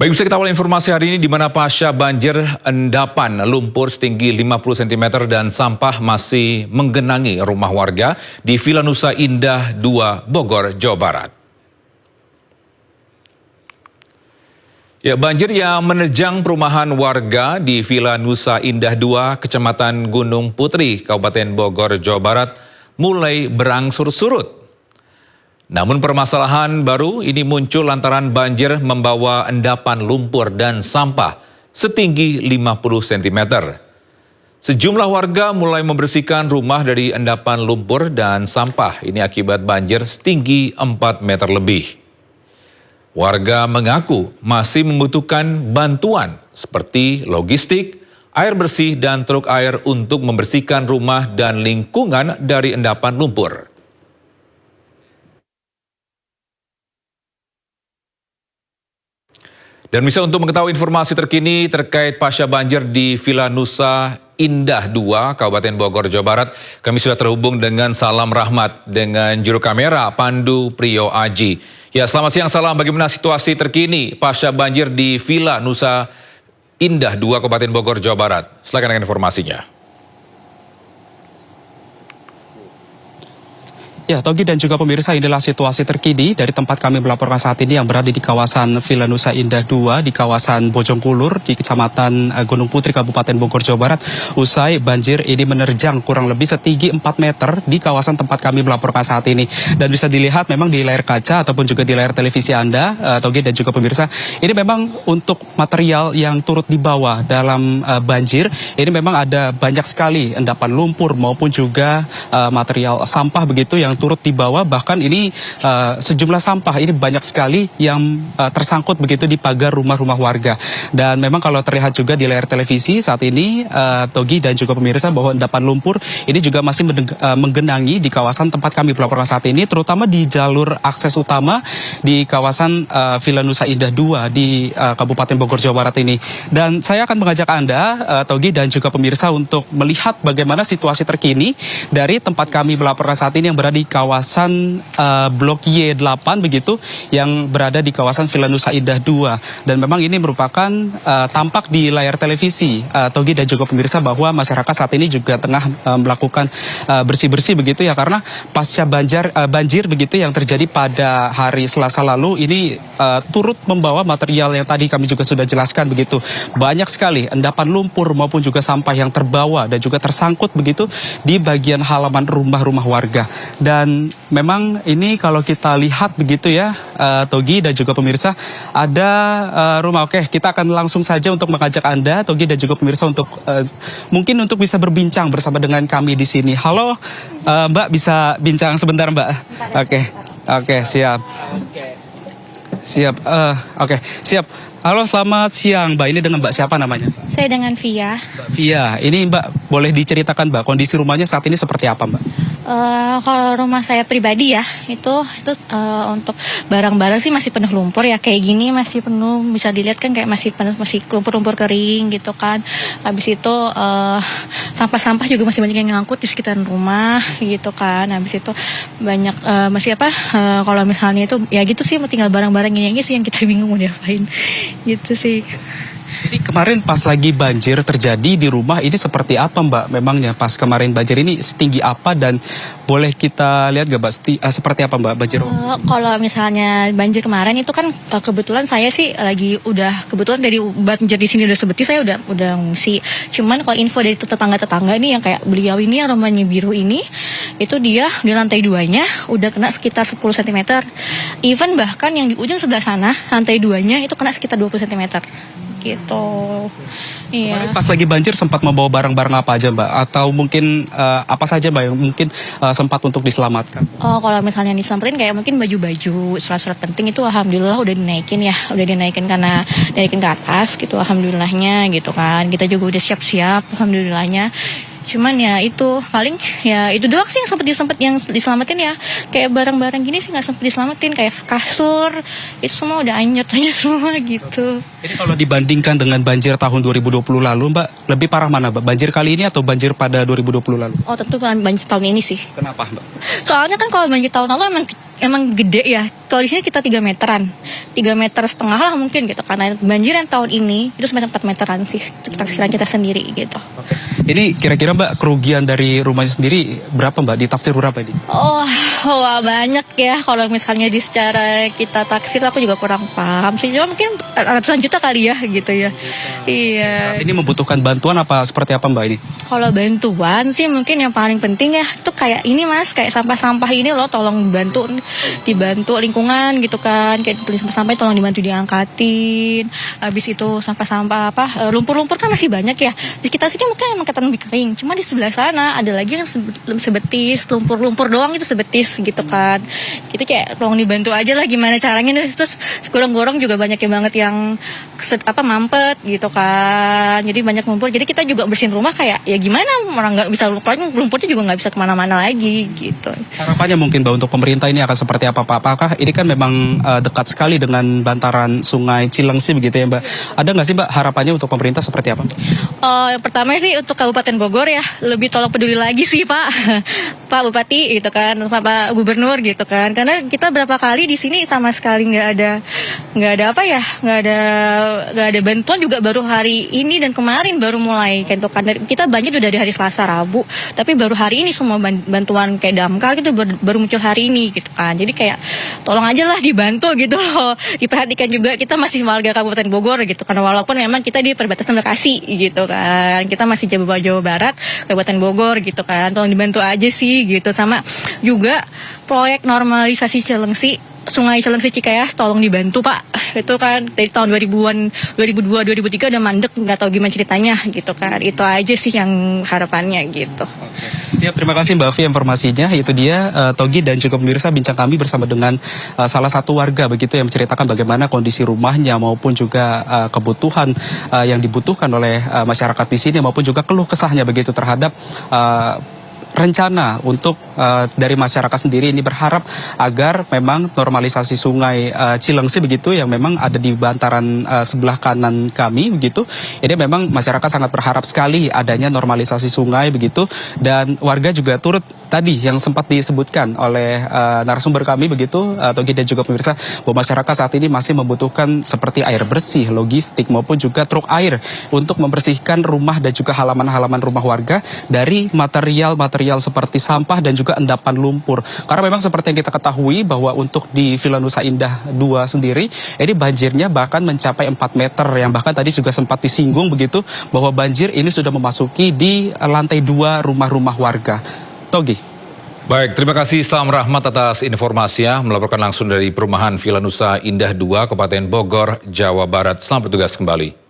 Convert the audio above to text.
Baik, bisa kita awal informasi hari ini di mana pasca banjir endapan lumpur setinggi 50 cm dan sampah masih menggenangi rumah warga di Villa Nusa Indah 2, Bogor, Jawa Barat. Ya, banjir yang menerjang perumahan warga di Villa Nusa Indah 2, Kecamatan Gunung Putri, Kabupaten Bogor, Jawa Barat mulai berangsur surut. Namun permasalahan baru ini muncul lantaran banjir membawa endapan lumpur dan sampah setinggi 50 cm. Sejumlah warga mulai membersihkan rumah dari endapan lumpur dan sampah ini akibat banjir setinggi 4 meter lebih. Warga mengaku masih membutuhkan bantuan seperti logistik, air bersih dan truk air untuk membersihkan rumah dan lingkungan dari endapan lumpur. Dan bisa untuk mengetahui informasi terkini terkait pasca banjir di Villa Nusa Indah 2, Kabupaten Bogor, Jawa Barat, kami sudah terhubung dengan Salam Rahmat dengan juru kamera Pandu Priyo Aji. Ya, selamat siang Salam, bagaimana situasi terkini pasca banjir di Villa Nusa Indah 2, Kabupaten Bogor, Jawa Barat? Silakan dengan informasinya. Ya, Togi dan juga pemirsa, inilah situasi terkini dari tempat kami melaporkan saat ini yang berada di kawasan Villa Nusa Indah 2 di kawasan Bojongkulur di Kecamatan Gunung Putri, Kabupaten Bogor, Jawa Barat. Usai banjir ini menerjang kurang lebih setinggi 4 meter di kawasan tempat kami melaporkan saat ini. Dan bisa dilihat memang di layar kaca ataupun juga di layar televisi Anda, Togi dan juga pemirsa, ini memang untuk material yang turut dibawa dalam banjir, ini memang ada banyak sekali endapan lumpur maupun juga material sampah begitu yang turut dibawa, bahkan ini sejumlah sampah ini banyak sekali yang tersangkut begitu di pagar rumah-rumah warga. Dan memang kalau terlihat juga di layar televisi saat ini, Togi dan juga pemirsa, bahwa endapan lumpur ini juga masih menggenangi di kawasan tempat kami melaporkan saat ini, terutama di jalur akses utama di kawasan Villa Nusa Indah 2 di Kabupaten Bogor, Jawa Barat ini. Dan saya akan mengajak Anda, Togi dan juga pemirsa, untuk melihat bagaimana situasi terkini dari tempat kami melaporkan saat ini yang berada di kawasan Blok Y8 begitu, yang berada di kawasan Villa Nusa Indah 2. Dan memang ini merupakan tampak di layar televisi, Togi dan juga pemirsa, bahwa masyarakat saat ini juga tengah melakukan bersih-bersih begitu ya, karena pasca banjir begitu yang terjadi pada hari Selasa lalu ini turut membawa material yang tadi kami juga sudah jelaskan begitu. Banyak sekali endapan lumpur maupun juga sampah yang terbawa dan juga tersangkut begitu di bagian halaman rumah-rumah warga. Dan memang ini kalau kita lihat begitu ya, Togi dan juga pemirsa, ada rumah. Oke, kita akan langsung saja untuk mengajak Anda, Togi dan juga pemirsa, untuk mungkin untuk bisa berbincang bersama dengan kami di sini. Halo, Mbak, bisa bincang sebentar, Mbak? Oke, siap. Oke, siap. Halo, selamat siang, Mbak. Ini dengan Mbak siapa namanya? Saya dengan Via. Mbak Via, ini Mbak boleh diceritakan, Mbak, kondisi rumahnya saat ini seperti apa, Mbak? Kalau rumah saya pribadi ya, itu untuk barang-barang sih masih penuh lumpur ya, kayak gini masih penuh, bisa dilihat kan kayak masih penuh, masih lumpur-lumpur kering gitu kan. Habis itu sampah-sampah juga masih banyak yang ngangkut di sekitaran rumah gitu kan. Habis itu banyak masih kalau misalnya itu ya gitu sih, tinggal barang-barang ini sih yang kita bingung mau diapain gitu sih. Jadi kemarin pas lagi banjir terjadi di rumah ini seperti apa, Mbak? Memangnya pas kemarin banjir ini setinggi apa, dan boleh kita lihat gak, Mbak, seperti apa, Mbak, banjir? Kalau misalnya banjir kemarin itu kan kebetulan saya sih kebetulan dari banjir di sini udah sebeti, saya udah ngungsi. Cuman kalau info dari tetangga-tetangga ini yang kayak beliau ini yang rumahnya biru ini, itu dia di lantai 2-nya udah kena sekitar 10 cm. Even bahkan yang di ujung sebelah sana lantai 2-nya itu kena sekitar 20 cm. Gitu. Iya. Kemarin pas lagi banjir sempat membawa barang-barang apa aja, Mbak? Atau mungkin apa saja, Mbak, yang mungkin sempat untuk diselamatkan? Oh, kalau misalnya diselamatin kayak mungkin baju-baju, surat-surat penting itu alhamdulillah udah dinaikin ya. Udah dinaikin karena dinaikin ke atas gitu, alhamdulillahnya gitu kan. Kita juga udah siap-siap, alhamdulillahnya. Cuman ya itu paling ya itu doang sih yang diselamatin ya, kayak barang-barang gini sih nggak sempat diselamatin, kayak kasur itu semua udah anyut aja semua gitu. Ini kalau dibandingkan dengan banjir tahun 2020 lalu, Mbak, lebih parah mana, Mbak? Banjir kali ini atau banjir pada 2020 lalu? Oh, tentu banjir tahun ini sih. Kenapa, Mbak? Soalnya kan kalau banjir tahun lalu emang emang gede ya. Kalau di sini kita 3 meteran, 3,5 meter lah mungkin gitu. Karena banjir yang tahun ini itu sampai 4 meteran sih, taksiran kita sendiri gitu. Ini kira-kira Mbak kerugian dari rumahnya sendiri berapa Mbak? Ditafsir berapa ini? Oh, wah banyak ya. Kalau misalnya di secara kita taksir, aku juga kurang paham sih. Cuma mungkin ratusan juta kali ya gitu ya. Iya. Saat ini membutuhkan bantuan apa seperti apa Mbak ini? Kalau bantuan sih mungkin yang paling penting ya itu kayak ini Mas, kayak sampah-sampah ini loh tolong dibantu lingkungan gitu kan. Kayak tulis sampah tolong dibantu diangkatin. Habis itu sampah-sampah lumpur-lumpur kan masih banyak ya. Di kita sini mungkin emang kelihatan lebih kering. Cuma di sebelah sana ada lagi yang sebetis, lumpur-lumpur doang itu sebetis gitu kan. Gitu kayak tolong dibantu aja lah gimana caranya. Terus gorong-gorong juga banyak banget yang mampet gitu kan. Jadi banyak lumpur. Jadi kita juga bersihin rumah kayak ya gimana orang nggak bisa lumpurnya juga nggak bisa kemana-mana lagi gitu. Harapannya mungkin Mbak untuk pemerintah ini akan seperti apa Pak? Apakah ini kan memang dekat sekali dengan bantaran Sungai Cilengsi begitu ya Mbak? Ada nggak sih Mbak harapannya untuk pemerintah seperti apa? Yang pertama sih untuk Kabupaten Bogor ya lebih tolong peduli lagi sih Pak Pak Bupati gitu kan, Pak Gubernur gitu kan. Karena kita berapa kali di sini sama sekali nggak ada bantuan juga baru hari ini dan kemarin baru mulai gitu kan. Kita banjir udah dari hari Selasa Rabu, tapi baru hari ini semua bantuan kayak damkar gitu baru muncul hari ini gitu kan. Jadi kayak tolong aja lah dibantu gitu loh. Diperhatikan juga kita masih warga Kabupaten Bogor gitu kan, walaupun memang kita di perbatasan Bekasi gitu kan. Kita masih Jawa Barat, Kabupaten Bogor gitu kan. Tolong dibantu aja sih gitu. Sama juga proyek normalisasi Sungai Cilengsi Cikeas tolong dibantu Pak. Itu kan dari tahun 2002-2003 udah mandek, nggak tahu gimana ceritanya gitu kan. Itu aja sih yang harapannya gitu. Siap, terima kasih Mbak Afi informasinya. Itu dia Togi dan juga pemirsa bincang kami bersama dengan salah satu warga begitu yang menceritakan bagaimana kondisi rumahnya maupun juga kebutuhan yang dibutuhkan oleh masyarakat di sini maupun juga keluh kesahnya begitu terhadap rencana untuk dari masyarakat sendiri ini berharap agar memang normalisasi Sungai Cilengsi begitu yang memang ada di bantaran sebelah kanan kami begitu. Ini memang masyarakat sangat berharap sekali adanya normalisasi sungai begitu, dan warga juga turut tadi yang sempat disebutkan oleh narasumber kami begitu Togi dan juga pemirsa bahwa masyarakat saat ini masih membutuhkan seperti air bersih, logistik maupun juga truk air untuk membersihkan rumah dan juga halaman-halaman rumah warga dari material seperti sampah dan juga endapan lumpur. Karena memang seperti yang kita ketahui bahwa untuk di Villa Nusa Indah 2 sendiri, ini banjirnya bahkan mencapai 4 meter, yang bahkan tadi juga sempat disinggung begitu bahwa banjir ini sudah memasuki di lantai 2 rumah-rumah warga. Togi. Baik, terima kasih Islam Rahmat atas informasinya, melaporkan langsung dari perumahan Villa Nusa Indah 2, Kabupaten Bogor, Jawa Barat. Selamat bertugas kembali.